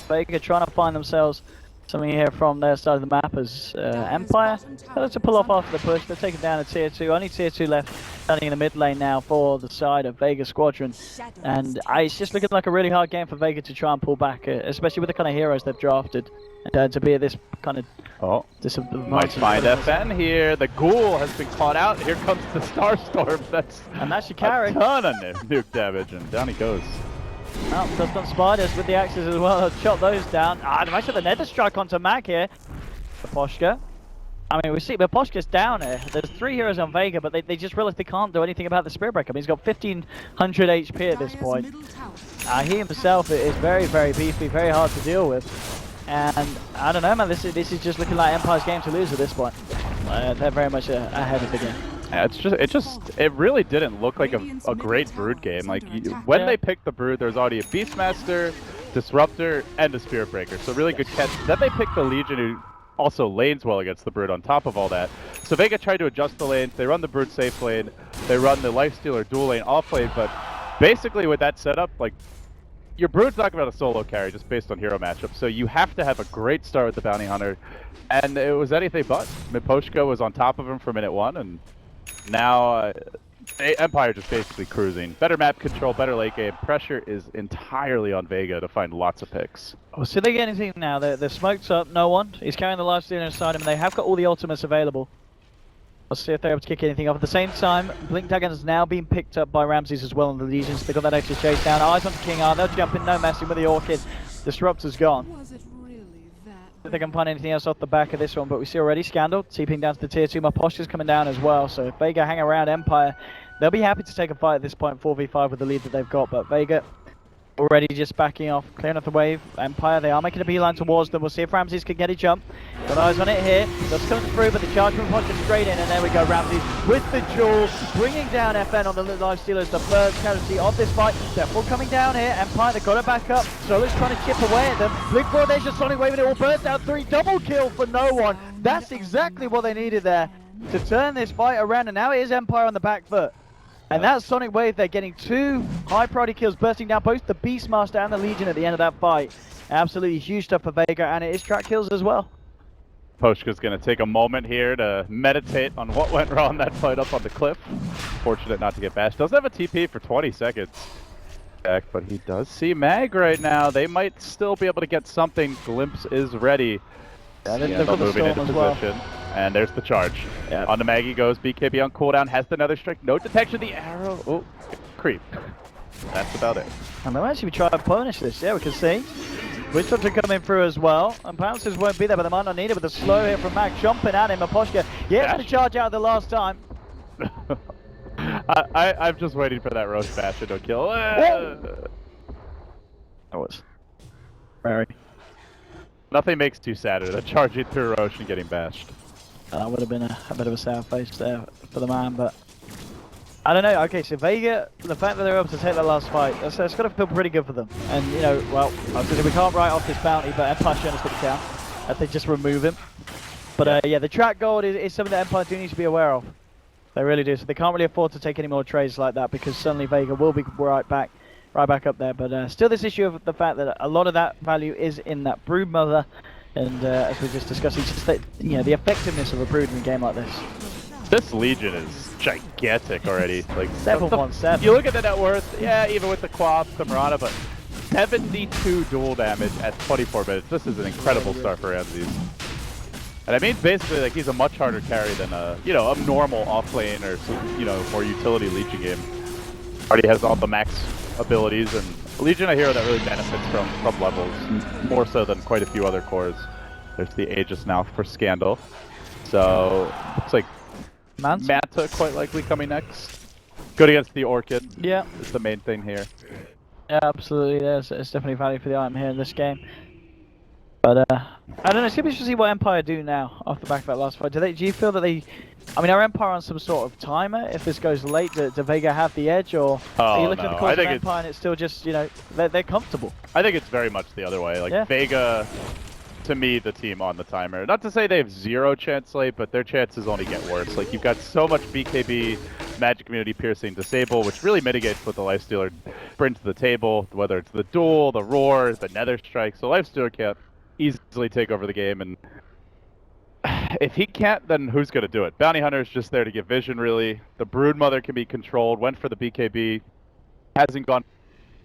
Vega trying to find themselves something here from their side of the map as Empire. They'll have to pull off after the push. They're taking down a tier 2. Only tier 2 left standing in the mid lane now for the side of Vega Squadron. And it's just looking like a really hard game for Vega to try and pull back, especially with the kind of heroes they've drafted. And to be at this kind of... Might find FN here. The Ghoul has been caught out. Here comes the Starstorm. And that's your carry. A ton of nuke damage, and down he goes. Oh, does done spiders with the axes as well. They'll chop those down. The match of the Nether Strike onto Mag here. Poshka. I mean, we see Poshka's down here. There's 3 heroes on Vega, but they just realized they can't do anything about the Spirit Breaker. I mean, he's got 1500 HP at this point. He himself is very, very beefy, very hard to deal with. And I don't know, man. This is just looking like Empire's game to lose at this point. They're very much ahead of the game. Yeah, it really didn't look like a great Brood game. Like when they picked the Brood, there's already a Beastmaster, Disruptor, and a Spirit Breaker. So really good catch. Then they picked the Legion, who also lanes well against the Brood on top of all that. So Vega tried to adjust the lanes. They run the Brood safe lane. They run the Lifestealer dual lane off lane. But basically with that setup, like your Brood's not going to solo carry just based on hero matchup. So you have to have a great start with the Bounty Hunter. And it was anything but. Miposhka was on top of him for minute 1, and now Empire just basically cruising. Better map control, better late game. Pressure is entirely on Vega to find lots of picks. Oh, so they get anything now. They're smoked up. No one. He's carrying the Lifestealer inside him. They have got all the ultimates available. Let's see if they're able to kick anything off. At the same time, Blink Dagger has now been picked up by Ramses as well in the Legions. They got that extra chase down. Eyes onto King R. They'll jump in. No messing with the Orchid. Disruptor's gone. Was it really that if they can find anything else off the back of this one, but we see already Scandal TPing down to the tier 2. My posture's coming down as well, so if Vega hang around Empire, they'll be happy to take a fight at this point, 4v5 with the lead that they've got, but Vega already just backing off, clearing off the wave. Empire, they are making a beeline towards them. We'll see if Ramses can get a jump. Got eyes on it here. That's coming through, but the charge from Posture straight in, and there we go. Ramses with the jewel, bringing down FN on the life stealers, the first casualty of this fight. They're coming down here. Empire, they've got it back up. Solo's trying to chip away at them. Blink Broad, there's just Sonic Wave, and it will burst out 3. Double kill for no one. That's exactly what they needed there to turn this fight around, and now it is Empire on the back foot. And that Sonic Wave, they're getting 2 high priority kills, bursting down both the Beastmaster and the Legion at the end of that fight. Absolutely huge stuff for Vega, and it is track kills as well. Poshka's going to take a moment here to meditate on what went wrong that fight up on the cliff. Fortunate not to get bashed. Doesn't have a TP for 20 seconds. But he does see Mag right now. They might still be able to get something. Glimpse is ready. Yeah, they're moving into position. Well. And there's the charge. Yep. On the Maggie goes. BKB on cooldown. Has another strike. No detection. The arrow. Oh, creep. That's about it. And they'll actually try to punish this. Yeah, we can see. Witch are coming through as well. And Pouncers won't be there, but they might not need it with a slow hit from Mag jumping at him. Aposhka, yeah, to charge out the last time. I'm just waiting for that Roche Bastion to kill. That was very. Nothing makes two sadder than charging through Roche and getting bashed. That would have been a bit of a sour face there for the man, but I don't know. Okay, so Vega, the fact that they're able to take that last fight, that's got to feel pretty good for them. And you know, well, obviously we can't write off this bounty, but Empire showing us what they can. That they just remove him. But yeah, the track gold is something that Empire do need to be aware of. They really do. So they can't really afford to take any more trades like that, because suddenly Vega will be right back up there. But still, this issue of the fact that a lot of that value is in that Broodmother. And as we just discussed, it's just that, you know, the effectiveness of a Brood in a game like this. This Legion is gigantic already. Like 717. You look at the net worth, yeah, even with the Quap, the Mirana, but 72 dual damage at 24 minutes. This is an incredible start for Ramses. And I mean, basically, like, he's a much harder carry than a normal off-lane or, more utility Legion game. Already has all the max abilities, and Legion a hero that really benefits from levels, more so than quite a few other cores. There's the Aegis now for Scandal. So, looks like Manta quite likely coming next. Good against the Orchid. Yeah. Is the main thing here. Yeah, absolutely. It's definitely value for the item here in this game. But I don't know, it's going to be interesting to see what Empire do now off the back of that last fight. Do you feel that they... I mean, are Empire on some sort of timer? If this goes late, do Vega have the edge, or are you looking at the course of Empire and it's still just, they're comfortable? I think it's very much the other way. Like, Vega, to me, the team on the timer. Not to say they have 0 chance late, but their chances only get worse. Like, you've got so much BKB, Magic Community Piercing, Disable, which really mitigates what the Lifestealer brings to the table, whether it's the Duel, the Roar, the Nether Strike. So Lifestealer can't easily take over the game, and if he can't, then who's going to do it? Bounty Hunter is just there to give vision, really. The Broodmother can be controlled, went for the BKB, hasn't gone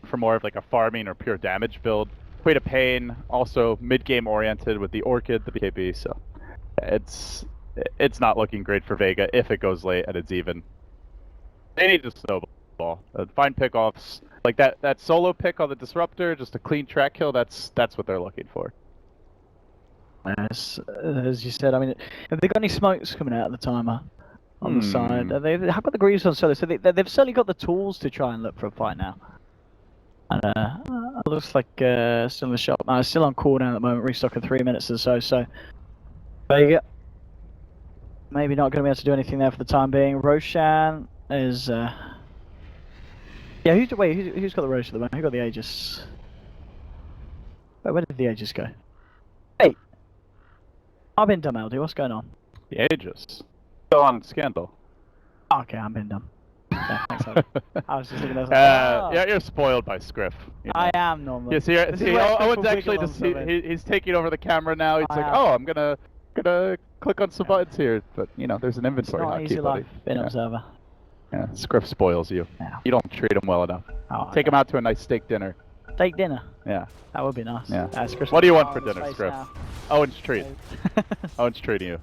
for more of like a farming or pure damage build. Quite a pain, also mid-game oriented with the Orchid, the BKB, so it's not looking great for Vega if it goes late and it's even. They need to snowball. Find pickoffs. Like that solo pick on the Disruptor, just a clean track kill, that's what they're looking for. As you said, I mean, have they got any smokes coming out of the timer on the side? How about the Greaves on solo? So they've certainly got the tools to try and look for a fight now. And it looks like still in the shop. No, it's still on cooldown at the moment, restocking 3 minutes or so. So Vega maybe not going to be able to do anything there for the time being. Roshan is yeah. Who's got the Rosh at the moment? Who got the Aegis? Wait, where did the Aegis go? Hey. I've been dumb, LD. What's going on? The Aegis. Still on Scandal. Okay, I'm being dumb. Yeah, thanks, I was just looking at that. Yeah, you're spoiled by Scriff. I am normally. Yeah, see, Owen's actually just he's taking over the camera now. He's like, oh, I'm gonna click on some buttons here, but there's an inventory hotkey. Easy life, being observer. Yeah, Scriff spoils you. Yeah. You don't treat him well enough. Oh, Take him out to a nice steak dinner. Steak dinner? Yeah. That would be nice. Yeah. What do you want for dinner, Scriff? Owen's treat. Owen's treating you.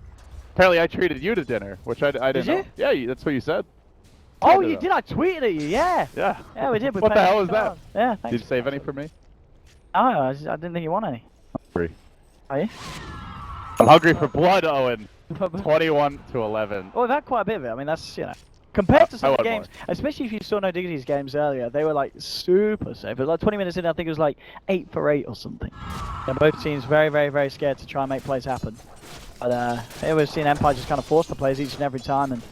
Apparently I treated you to dinner, which I didn't know. Yeah, that's what you said. Oh, you did? I tweeted at you, yeah. Yeah. Yeah, we did. What the hell is that? Yeah, thanks. Did you save any for me? Oh, I didn't think you want any. Free. Are you? I'm hungry for blood, Owen. 21-11. Well, we've had quite a bit of it. I mean, that's, you know, compared to some of the want games, especially if you saw No Dignity's games earlier, they were like super safe. But like 20 minutes in, I think it was like 8 for 8 or something. And both teams very, very, very scared to try and make plays happen. But here we've seen Empire just kind of force the plays each and every time, and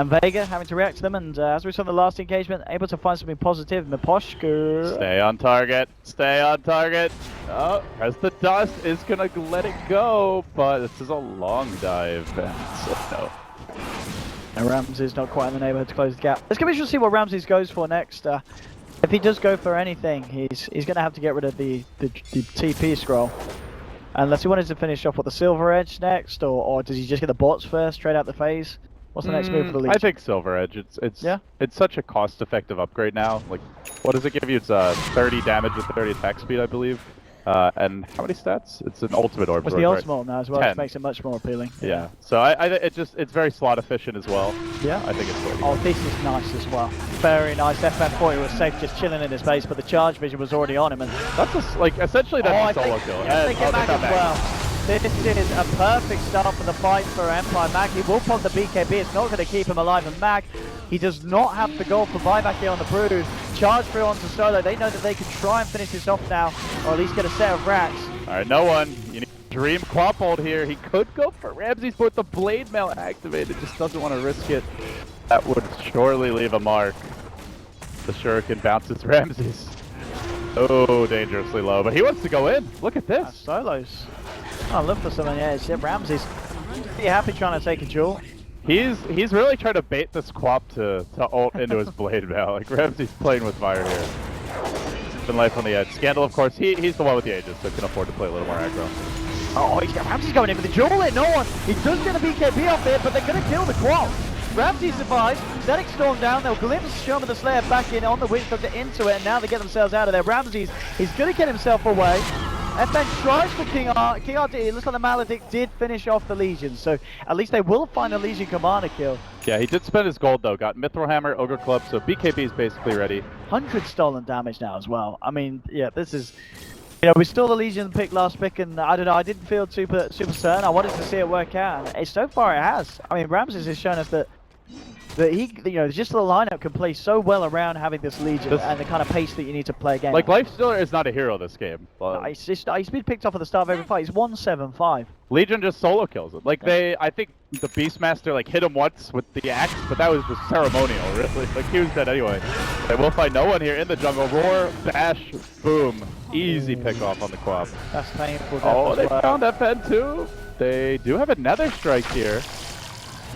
Vega having to react to them. And as we saw in the last engagement, able to find something positive. Miposhka. Stay on target. Stay on target. Oh, as the dust is gonna let it go, but this is a long dive, and so no. And Ramsey's not quite in the neighborhood to close the gap. Let's go to see what Ramsey goes for next. If he does go for anything, he's going to have to get rid of the TP scroll. Unless he wanted to finish off with the Silver Edge next, or does he just get the bots first, straight out the phase? What's the next move for the Legion? I think Silver Edge. It's such a cost-effective upgrade now. Like, what does it give you? It's 30 damage with 30 attack speed, I believe. And how many stats? It's an ultimate orb. It's the ultimate now as well, 10. which makes it much more appealing. Yeah. So it's very slot efficient as well. Yeah. I think it's good. Oh, this is nice as well. Very nice. FM40 was safe, just chilling in his base, but the charge vision was already on him, and that's essentially that's a solo kill. They get back as well. This is a perfect start for the fight for Empire. Mag, he will pop the BKB. It's not going to keep him alive, and Mag, he does not have the goal for buyback here on the Brood. Charge through onto Solo. They know that they can try and finish this off now, or at least get a set of racks. Alright, no one. You need Dream Quaphold here. He could go for Ramsey's, but with the Blade Mail activated, just doesn't want to risk it. That would surely leave a mark. The Shuriken bounces Ramsey's. Oh, dangerously low, but he wants to go in. Look at this. Solos. Oh, look for someone, yeah, Ramsey's pretty happy trying to take a jewel. He's really trying to bait this Quap to ult into his Blade Mail. Like, Ramsey's playing with fire here. Been life on the edge. Scandal, of course, he's the one with the Aegis, so can afford to play a little more aggro. Oh, Ramsey's going in with the jewel in, no one! He does get a BKB off it, but they're going to kill the Quap. Ramsey survives, Zedek storm down, they'll glimpse Shaman the Slayer back in on the Witch Doctor into it, and now they get themselves out of there. Ramsey's, he's going to get himself away. FN tries for King Art. King Art, it looks like the Maledict did finish off the Legion, so at least they will find a Legion Commander kill. Yeah, he did spend his gold though, got Mithril Hammer, Ogre Club, so BKB is basically ready. 100 stolen damage now as well. I mean, yeah, this is... You know, we stole the Legion pick last pick, and I don't know, I didn't feel super certain. I wanted to see it work out, and so far it has. I mean, Ramses has shown us that he, you know, just the lineup can play so well around having this Legion and the kind of pace that you need to play a game. Like, Lifestealer is not a hero this game. No, he's been picked off at the start of every fight. He's 175. Legion just solo kills him. Like, I think the Beastmaster, like, hit him once with the axe, but that was just ceremonial, really. Like, he was dead anyway. They will find no one here in the jungle. Roar, bash, boom. Easy pick off on the Quap. That's painful. Oh, they found FN too. They do have another strike here.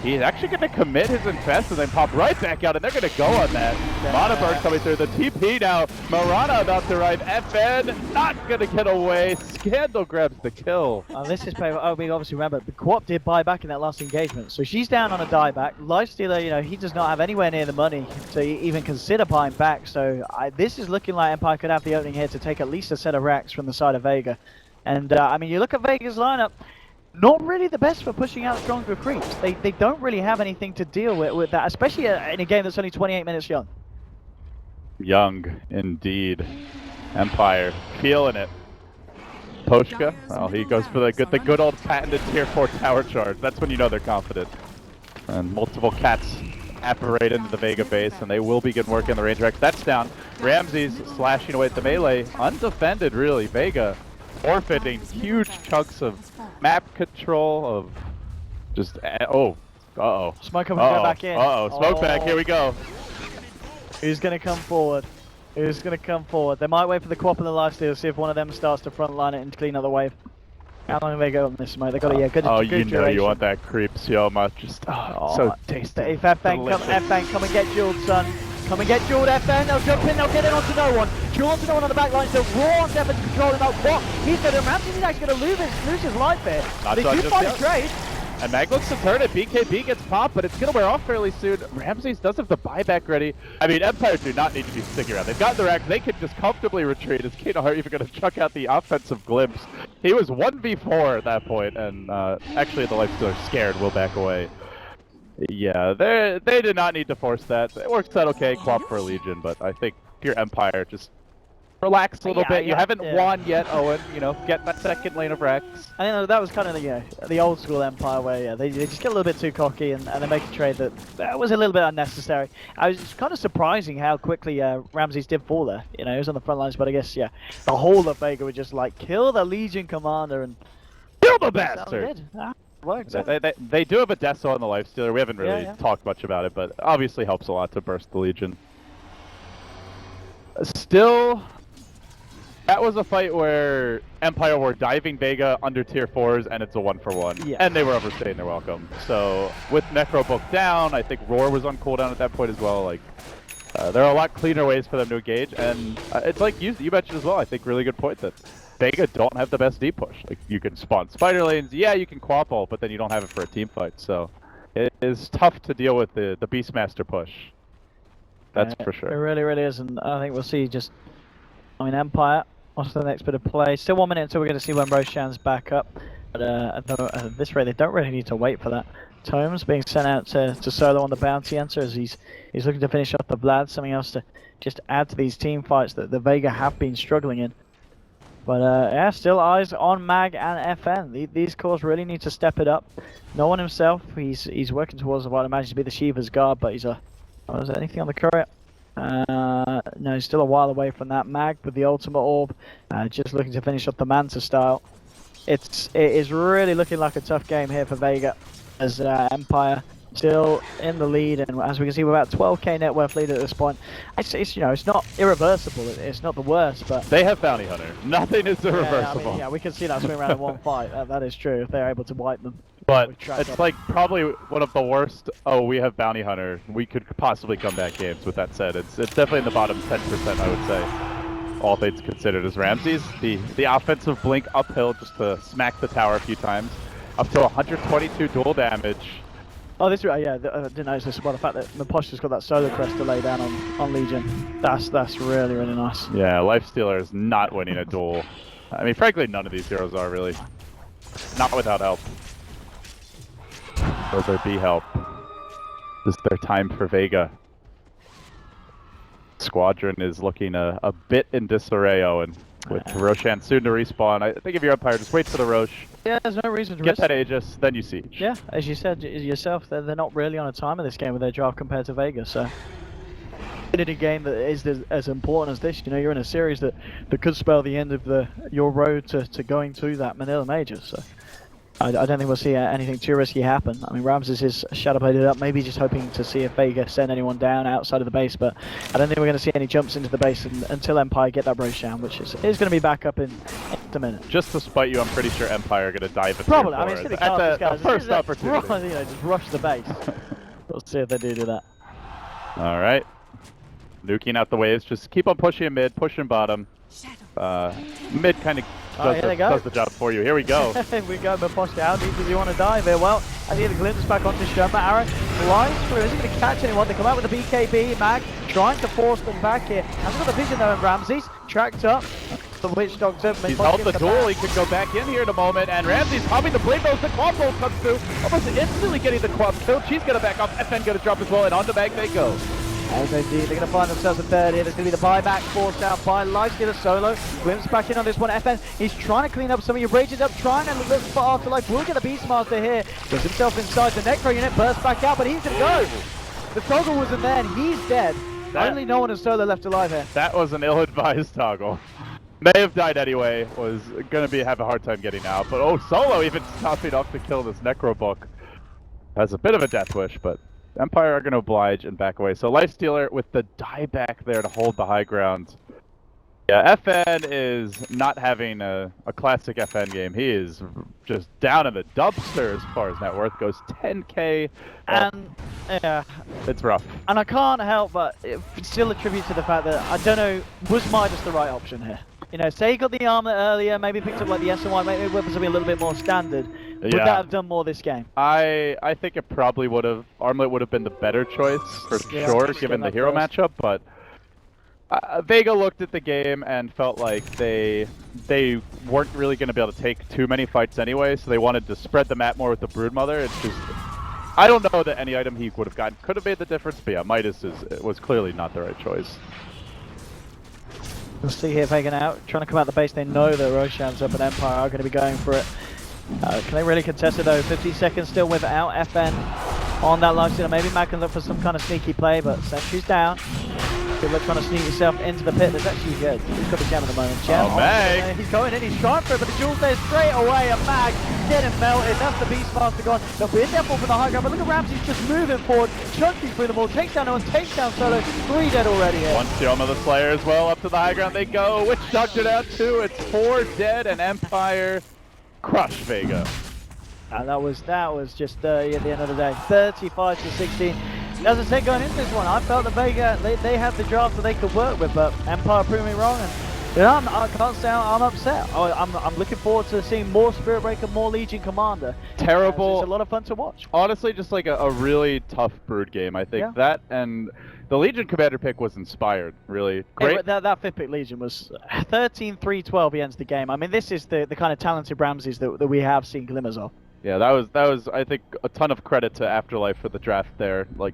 He's actually going to commit his infest and then pop right back out, and they're going to go on that. Monaberg coming through. The TP now. Marana about to arrive. FN not going to get away. Scandal grabs the kill. This is painful. Oh, we obviously remember, the Quap did buy back in that last engagement, so she's down on a dieback. Lifestealer, you know, he does not have anywhere near the money to even consider buying back, so this is looking like Empire could have the opening here to take at least a set of racks from the side of Vega. And, I mean, you look at Vega's lineup, not really the best for pushing out stronger creeps. They don't really have anything to deal with that, especially in a game that's only 28 minutes young. Young, indeed. Empire, feeling it. Poshka, well, he goes for the good old patented tier 4 tower charge. That's when you know they're confident. And multiple cats apparate into the Vega base, and they will begin working the range racks. That's down. Ramsey's slashing away at the melee. Undefended, really. Vega forfeiting huge chunks of map control, of just... uh-oh. Smoke coming back in. Smoke back, here we go. Who's going to come forward? Who's going to come forward? They might wait for the Quap and the Lifesteal, see if one of them starts to frontline it and clean up the wave. How long have they got on this, mate? They got a good you know duration. you want that creep so much. Just so tasty. If FN come and get jeweled, son. Come and get jeweled, FN. They'll jump in, they'll get it onto no one. Jewel onto no one on the back line, so Raw on FN controlling that Quap. He's going to Ramsey's actually going to lose his life here. They do find a trade. And Mag looks to turn it. BKB gets popped, but it's going to wear off fairly soon. Ramses does have the buyback ready. I mean, Empire do not need to be sticking around. They've got the rack. They can just comfortably retreat. Is Kano even going to chuck out the offensive glimpse? He was 1v4 at that point, and actually the Lifestealer scared will back away. Yeah, they did not need to force that. It works out okay, Quap for a Legion, but I think pure Empire just relax a little Yeah, bit. You yeah, haven't yeah. won yet, Owen. You know, get that second lane of Rex. I think that was kind of the old school Empire where they just get a little bit too cocky and they make a trade that was a little bit unnecessary. I was kind of surprising how quickly Ramses did fall there. You know, he was on the front lines, but I guess the whole of Vega would just like kill the Legion commander and kill the bastard. Works. They do have a Deso on the Lifestealer. We haven't really talked much about it, but obviously helps a lot to burst the Legion. Still, that was a fight where Empire were diving Vega under tier 4s, and it's a 1-for-1. Yeah. And they were overstaying their welcome. So, with Necrobook down, I think Roar was on cooldown at that point as well. Like, there are a lot cleaner ways for them to engage, and it's like you mentioned as well, I think really good point that Vega don't have the best deep push. Like, you can spawn spider lanes, yeah, you can quap ult, but then you don't have it for a team fight. So, it is tough to deal with the Beastmaster push. That's for sure. It really, really is, and I think we'll see Empire, what's the next bit of play? Still 1 minute until we're going to see when Roshan's back up. But at this rate, they don't really need to wait for that. Tomes being sent out to solo on the bounty enter as he's looking to finish off the Vlad, something else to just add to these team fights that the Vega have been struggling in. But yeah, still eyes on Mag and FN. These cores really need to step it up. No one himself, he's working towards what I imagine to be the Shiva's guard, but he's is there anything on the courier? No, he's still a while away from that. Mag with the ultimate orb, just looking to finish off the Manta style. It is really looking like a tough game here for Vega, as Empire still in the lead, and as we can see, we're about 12k net worth lead at this point. It's not irreversible. It's not the worst, but they have Bounty Hunter. Nothing is irreversible. Yeah, we can see that swing around in one fight. That is true if they're able to wipe them. But it's like probably one of the worst. Oh, we have Bounty Hunter. We could possibly come back games. With that said, it's definitely in the bottom 10%, I would say. All things considered, as Ramses, the offensive blink uphill just to smack the tower a few times, up to 122 dual damage. Oh, this I didn't notice this. Well, the fact that Maposh's got that solo crest to lay down on Legion, that's really, really nice. Yeah, Lifestealer is not winning a duel. I mean, frankly, none of these heroes are really. Not without help. Those are B help. This is their time for Vega. Squadron is looking a bit in disarray, Owen. With Roshan soon to respawn. I think if you're Empire, just wait for the Rosh. Yeah, there's no reason to get risk that Aegis, then you siege. Yeah, as you said yourself, they're not really on a time in this game with their draft compared to Vega, so in a game that is as important as this, you know, you're in a series that could spell the end of your road to going to that Manila Major, so I don't think we'll see anything too risky happen. I mean, Ramses is shadow bladed up, maybe just hoping to see if Vega send anyone down outside of the base, but I don't think we're going to see any jumps into the base until Empire get that Roshan, which is going to be back up in a minute. Just to spite you, I'm pretty sure Empire are going to dive at probably. I mean, it's at the first opportunity. You know, just rush the base. We'll see if they do that. All right. Nuking out the waves. Just keep on pushing mid, pushing bottom. Mid kind of does the job for you. Here we go. We go, Maposh. How deep does he want to dive here? Well, I need a glimpse back onto Sherma. Aaron flies through. Isn't going to catch anyone. They come out with the BKB. Mag trying to force them back here. Hasn't got the vision though, and Ramses tracked up. The Witch Dogs up. He's held the duel. He could go back in here in a moment. And Ramses popping the blade those. The quad bolt comes through. Almost instantly getting the quad kill. She's going to back off. FN going to drop as well. And on the Mag they go. They're going to find themselves a third here. There's going to be the buyback forced out by Lifestealer solo. Glimpse back in on this one. FN, he's trying to clean up some of your rages up, trying to look for Afterlife. We'll get the Beastmaster here. Gets himself inside the Necro unit, bursts back out, but he's going to go. The toggle wasn't there, and he's dead. Only no one is solo left alive here. That was an ill-advised toggle. May have died anyway, was going to have a hard time getting out. But oh, solo even stopping off to kill this Necrobook. Has a bit of a death wish, but Empire are going to oblige and back away. So Lifestealer with the dieback there to hold the high ground. Yeah, FN is not having a classic FN game. He is just down in the dumpster as far as net worth goes. 10k. And yeah, it's rough. And I can't help but still attribute to the fact that I don't know, was Midas the right option here? You know, say he got the armor earlier, maybe picked up like the SNY, maybe weapons would be a little bit more standard. Would that have done more this game? I think it probably would have. Armlet would have been the better choice for sure, given the hero matchup. But Vega looked at the game and felt like they weren't really going to be able to take too many fights anyway, so they wanted to spread the map more with the Broodmother. It's just, I don't know that any item he would have gotten could have made the difference, but yeah, Midas was clearly not the right choice. We'll see here Vega now, trying to come out the base. They know that Roshan's up and Empire are going to be going for it. Can they really contest it though? 50 seconds still without FN on that life stealer. Maybe Mac can look for some kind of sneaky play, but Sentry's down. Good luck trying to sneak yourself into the pit. That's actually good. He's got the jam at the moment. Jam Mag! He's going in, he's trying for it, but the Jules there straight away. And Mag getting melted. That's the Beastmaster gone. They'll be in there for the high ground, but look at Ramsey's just moving forward, chunking through them all. Takes down one, takes down Solo. 3 dead already here. One kill on the Slayer as well. Up to the high ground they go. Witch Doctor down 2. It's 4 dead, and Empire crush Vega. And that was just at the end of the day. 35 to 16. As I said, going into this one, I felt that Vega, they had the draft that they could work with, but Empire proved me wrong. And you know, I can't say I'm upset. I'm looking forward to seeing more Spirit Breaker, more Legion Commander. Terrible. It's a lot of fun to watch. Honestly, just like a really tough Brood game. I think that and the Legion Commander pick was inspired. Really great. Yeah, that 5th pick Legion was 13-3-12. He ends the game. I mean, this is the kind of talented Ramses that we have seen glimmers of. Yeah, that was I think a ton of credit to Afterlife for the draft there. Like